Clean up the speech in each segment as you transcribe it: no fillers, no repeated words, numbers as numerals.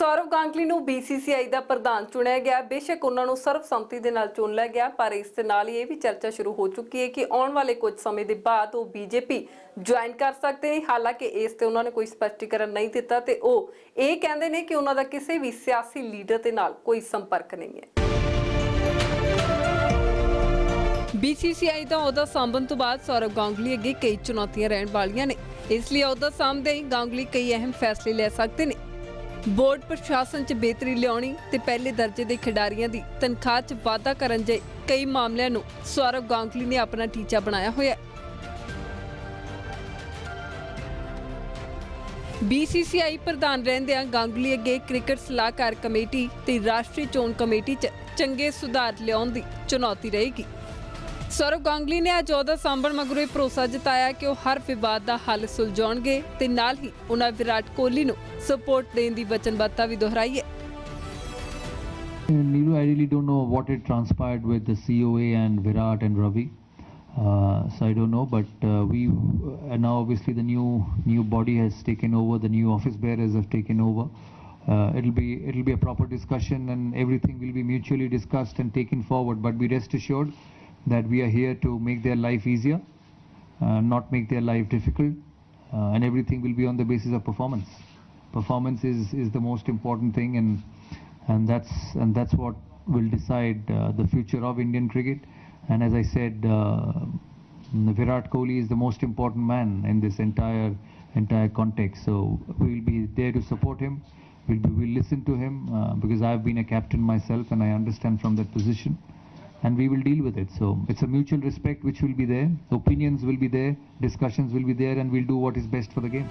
सौरव गांगली ਨੂੰ BCCI ਦਾ ਪ੍ਰਧਾਨ ਚੁਣਿਆ ਗਿਆ। ਬੇਸ਼ੱਕ ਉਹਨਾਂ ਨੂੰ ਸਰਬਸੰਮਤੀ ਦੇ ਨਾਲ ਚੁਣ ਲਿਆ ਗਿਆ, ਪਰ ਇਸ ਦੇ ਨਾਲ ਹੀ ਇਹ ਵੀ ਚਰਚਾ ਸ਼ੁਰੂ ਹੋ ਚੁੱਕੀ ਹੈ ਕਿ ਆਉਣ ਵਾਲੇ ਕੁਝ ਸਮੇਂ ਦੇ ਬਾਅਦ ਉਹ BJP ਜੁਆਇਨ ਕਰ ਸਕਦੇ ਨੇ। ਹਾਲਾਂਕਿ ਇਸ ਤੇ ਉਹਨਾਂ ਨੇ ਕੋਈ ਸਪਸ਼ਟੀਕਰਨ ਨਹੀਂ ਦਿੱਤਾ ਤੇ ਉਹ ਇਹ ਕਹਿੰਦੇ ਨੇ ਕਿ ਉਹਨਾਂ ਦਾ ਕਿਸੇ ਵੀ ਸਿਆਸੀ ਲੀਡਰ ਦੇ ਨਾਲ ਕੋਈ ਸੰਪਰਕ ਨਹੀਂ ਹੈ। BCCI ਦਾ ਅਹੁਦਾ ਸੰਭਣ ਤੋਂ ਬਾਅਦ ਸੌਰਵ ਗਾਂਗਲੀ ਅੱਗੇ ਕਈ ਚੁਣੌਤੀਆਂ ਰਹਿਣ ਵਾਲੀਆਂ ਨੇ। ਇਸ ਲਈ ਅਹੁਦਾ ਸੰਭਦੇ ਹੀ ਗਾਂਗਲੀ ਕਈ ਅਹਿਮ ਫੈਸਲੇ ਲੈ ਸਕਦੇ ਨੇ। बोर्ड प्रशासन च बेहतरी लियाउणी ते पहले दर्जे के खिडारियों की तनख्वाह च वाधा करन जे कई मामलों नूं सौरव गांगली ने अपना टीचा बनाया होया। BCCI प्रधान रहंदियां गांगली अगे क्रिकेट सलाहकार कमेटी ते राष्ट्रीय चोण कमेटी च चंगे सुधार लियाउण दी चुनौती रहेगी। सौरव गांगली ने अज अहुदा संभण मगरों भरोसा जताया कि वह हर विवाद का हल सुलझाउणगे ते नाल ही उन्हां विराट कोहली नूं सपोर्ट देने की वचनबद्धता भी दोहराई है। Neeru, I really don't know what it transpired with the COA and Virat and Ravi, so I don't know. But now obviously the new body has taken over. The new office bearers have taken over. It'll be a proper discussion, and everything will be mutually discussed and taken forward. But be rest assured that we are here to make their life easier, not make their life difficult, and everything will be on the basis of performance. Performance is the most important thing, and that's what will decide the future of Indian cricket. And as I said, Virat Kohli is the most important man in this entire context. So we will be there to support him. We'll listen to him because I've been a captain myself and I understand from that position. And we will deal with it. So it's a mutual respect which will be there. Opinions will be there, discussions will be there, and we'll do what is best for the game.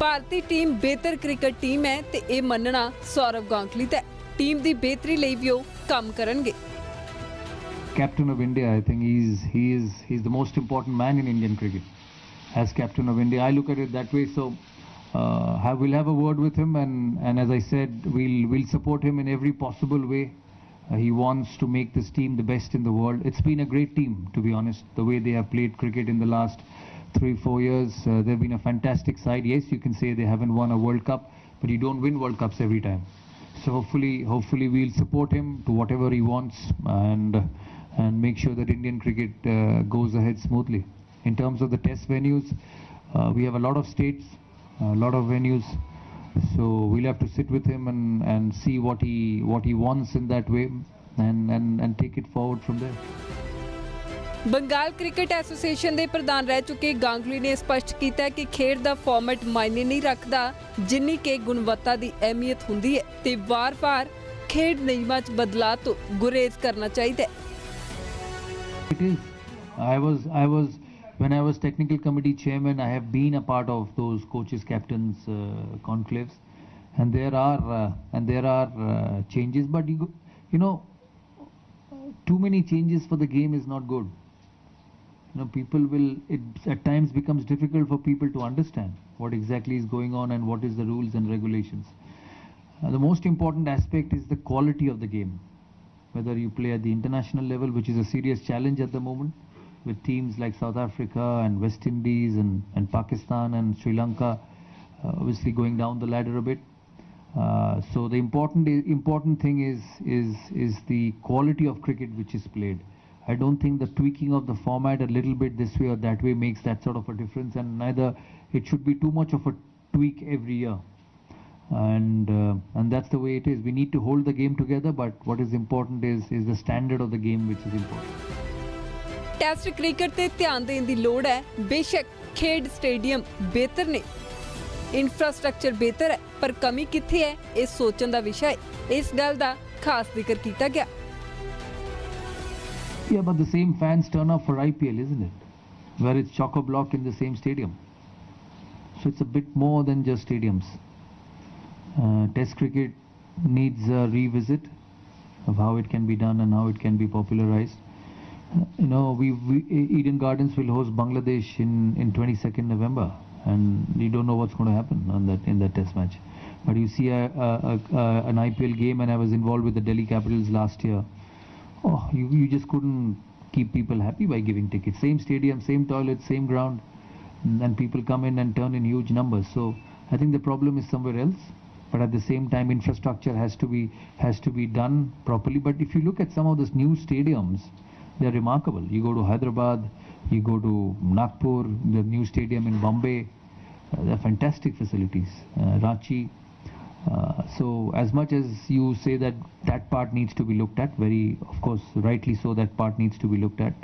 भारतीय team बेहतर cricket team है ते ये मनना सौरव गांगली ते team दी बेहतरी ਲਈ ਵੀ ਉਹ ਕੰਮ ਕਰਨਗੇ। Captain of India, I think he's the most important man in Indian cricket. As captain of India, I look at it that way. So we'll have a word with him, and as I said, we'll support him in every possible way. He wants to make this team the best in the world. It's been a great team, to be honest, the way they have played cricket in the last 3-4 years. They've been a fantastic side. Yes, you can say they haven't won a World Cup, but you don't win World Cups every time. So hopefully we'll support him to whatever he wants and make sure that Indian cricket goes ahead smoothly. In terms of the test venues, we have a lot of states, a lot of venues. So we'll have to sit with him and see what he wants in that way and take it forward from there. Bengal cricket association ਦੇ ਪ੍ਰਧਾਨ ਰਹਿ ਚੁੱਕੇ ਗਾਂਗਲੀ ਨੇ ਸਪਸ਼ਟ ਕੀਤਾ ਕਿ ਖੇਡ ਦਾ format ਮਾਇਨੇ ਨਹੀਂ ਰੱਖਦਾ ਜਿੰਨੀ ਕਿ ਗੁਣਵੱਤਾ ਦੀ ਅਹਿਮੀਅਤ ਹੁੰਦੀ ਹੈ ਤੇ ਵਾਰ-ਵਾਰ ਖੇਡ ਨਿਯਮਾਂ 'ਚ ਬਦਲਾਅ ਤੋਂ ਗੁਰੇਜ਼ ਕਰਨਾ ਚਾਹੀਦਾ ਹੈ। It is. I was when I was technical committee chairman, I have been a part of those coaches captains conclaves, and there are changes, but you know too many changes for the game is not good. It at times becomes difficult for people to understand what exactly is going on and what is the rules and regulations. The most important aspect is the quality of the game, whether you play at the international level, which is a serious challenge at the moment with teams like South Africa and West Indies and Pakistan and Sri Lanka obviously going down the ladder a bit. So the important thing is the quality of cricket which is played. I don't think the tweaking of the format a little bit this way or that way makes that sort of a difference, and neither it should be too much of a tweak every year. And that's the way it is. We need to hold the game together, but what is important is the standard of the game which is important. Test cricket ਤੇ ਧਿਆਨ ਦੇਣ ਦੀ ਲੋੜ ਹੈ। ਬੇਸ਼ੱਕ ਖੇਡ stadium ਬਿਹਤਰ ਨੇ, infrastructure ਬਿਹਤਰ ਹੈ, ਪਰ ਕਮੀ ਕਿੱਥੇ ਹੈ ਇਹ ਸੋਚਣ ਦਾ ਵਿਸ਼ਾ ਹੈ। ਇਸ ਗੱਲ ਦਾ ਖਾਸ ਜ਼ਿਕਰ ਕੀਤਾ ਗਿਆ। Yeah, but the same fans turn up for IPL, isn't it? Where it's chock-a-block in the same stadium. So it's a bit more than just stadiums. Test cricket needs a revisit of how it can be done and how it can be popularized. Eden Gardens will host Bangladesh in 22nd November, and you don't know what's going to happen in that test match. But you see an IPL game, and I was involved with the Delhi Capitals last year. Oh, you just couldn't keep people happy by giving tickets. Same stadium, same toilet, same ground, and people come in and turn in huge numbers. So I think the problem is somewhere else. but at the same time infrastructure has to be done properly. But if you look at some of these new stadiums, they're remarkable. You go to Hyderabad, you go to Nagpur, the new stadium in Bombay, they're fantastic facilities. Ranchi. So as much as you say that part needs to be looked at, very, of course, rightly so, that part needs to be looked at,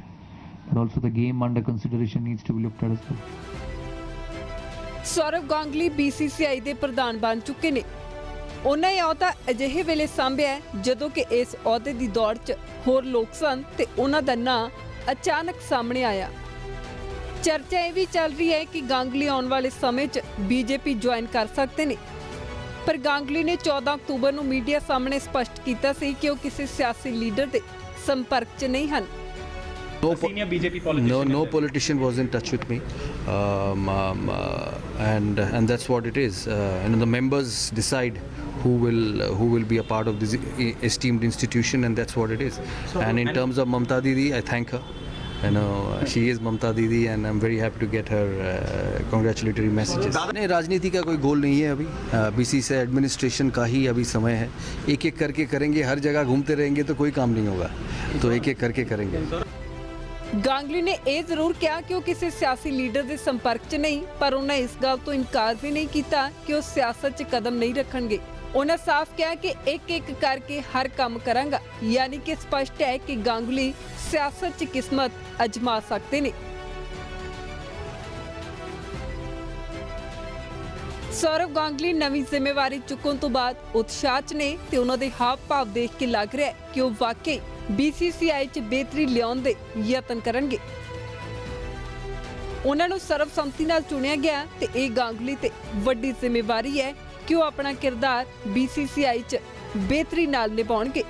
but also the game under consideration needs to be looked at as well. Saurav Ganguly BCCI ਦੇ ਪ੍ਰਧਾਨ ਬਣ ਚੁੱਕੇ ਨੇ। ਉਹਨਾਂ ਇਹ ਅਹੁਦਾ ਅਜਿਹੇ ਵੇਲੇ ਸੰਭਿਆ ਹੈ ਜਦੋਂ ਕਿ ਇਸ ਅਹੁਦੇ ਦੀ ਦੌੜ 'ਚ ਹੋਰ ਲੋਕ ਸਨ ਤੇ ਉਹਨਾਂ ਦਾ ਨਾਂ ਅਚਾਨਕ ਸਾਹਮਣੇ ਆਇਆ। ਚਰਚਾ ਇਹ ਵੀ ਚੱਲ ਰਹੀ ਹੈ ਕਿ ਗਾਂਗਲੀ ਆਉਣ ਵਾਲੇ ਸਮੇਂ 'ਚ BJP ਜੁਆਇਨ ਕਰ ਸਕਦੇ ਨੇ, ਪਰ ਗਾਂਗਲੀ ਨੇ 14 ਅਕਤੂਬਰ ਨੂੰ ਮੀਡੀਆ ਸਾਹਮਣੇ ਸਪਸ਼ਟ ਕੀਤਾ ਸੀ ਕਿ ਉਹ ਕਿਸੇ ਸਿਆਸੀ ਲੀਡਰ ਦੇ ਸੰਪਰਕ 'ਚ ਨਹੀਂ ਹਨ। Senior BJP politician. No politician was in touch with me, and that's what it is. The members decide who will be a part of this esteemed institution, and that's what it is. And in terms of Mamta Didi, I thank her. She is Mamta Didi, and I'm very happy to get her congratulatory messages. नहीं, राजनीति का कोई गोल नहीं है अभी। BCCI administration का ही अभी समय है। एक एक करके करेंगे, हर जगह घूमते रहेंगे तो कोई काम नहीं होगा, तो एक एक करके करेंगे। ਗਾਂਗਲੀ ਨੇ ਇਹ ਜ਼ਰੂਰ ਕਿਹਾ ਕਿ ਉਹ ਕਿਸੇ ਸਿਆਸੀ ਲੀਡਰ ਦੇ ਸੰਪਰਕ 'ਚ ਨਹੀਂ, ਪਰ ਉਹਨਾਂ ਇਸ ਗੱਲ ਤੋਂ ਇਨਕਾਰ ਵੀ ਨਹੀਂ ਕੀਤਾ ਕਿ ਉਹ ਸਿਆਸਤ 'ਚ ਕਦਮ ਨਹੀਂ ਰੱਖਣਗੇ। ਉਹਨਾਂ ਸਾਫ਼ ਕਿਹਾ ਕਿ ਇੱਕ ਕਰਕੇ ਹਰ ਕੰਮ ਕਰਾਂਗਾ, ਯਾਨੀ ਕਿ ਸਪਸ਼ਟ ਹੈ ਕਿ ਗਾਂਗੁਲੀ ਸਿਆਸਤ 'ਚ ਕਿਸਮਤ ਅਜਮਾ ਸਕਦੇ ਨੇ। ਸੌਰਵ ਗਾਂਗਲੀ ਨਵੀਂ ਜ਼ਿੰਮੇਵਾਰੀ ਚੁੱਕਣ ਤੋਂ ਬਾਅਦ ਉਤਸ਼ਾਹ 'ਚ ਨੇ ਤੇ ਉਹਨਾਂ ਦੇ ਹਾਵ ਭਾਵ ਦੇਖ ਕੇ ਲੱਗ ਰਿਹਾ ਹੈ ਕਿ ਉਹ ਵਾਕਈ BCCI 'ਚ ਬਿਹਤਰੀ ਲਿਆਉਣ ਦੇ ਯਤਨ ਕਰਨਗੇ। ਉਹਨਾਂ ਨੂੰ ਸਰਬਸੰਮਤੀ ਨਾਲ ਚੁਣਿਆ ਗਿਆ ਤੇ ਇਹ ਗਾਂਗੁਲੀ ਤੇ ਵੱਡੀ ਜ਼ਿੰਮੇਵਾਰੀ ਹੈ ਕਿ ਉਹ ਆਪਣਾ ਕਿਰਦਾਰ BCCI 'ਚ ਬਿਹਤਰੀ ਨਾਲ ਨਿਭਾਉਣਗੇ।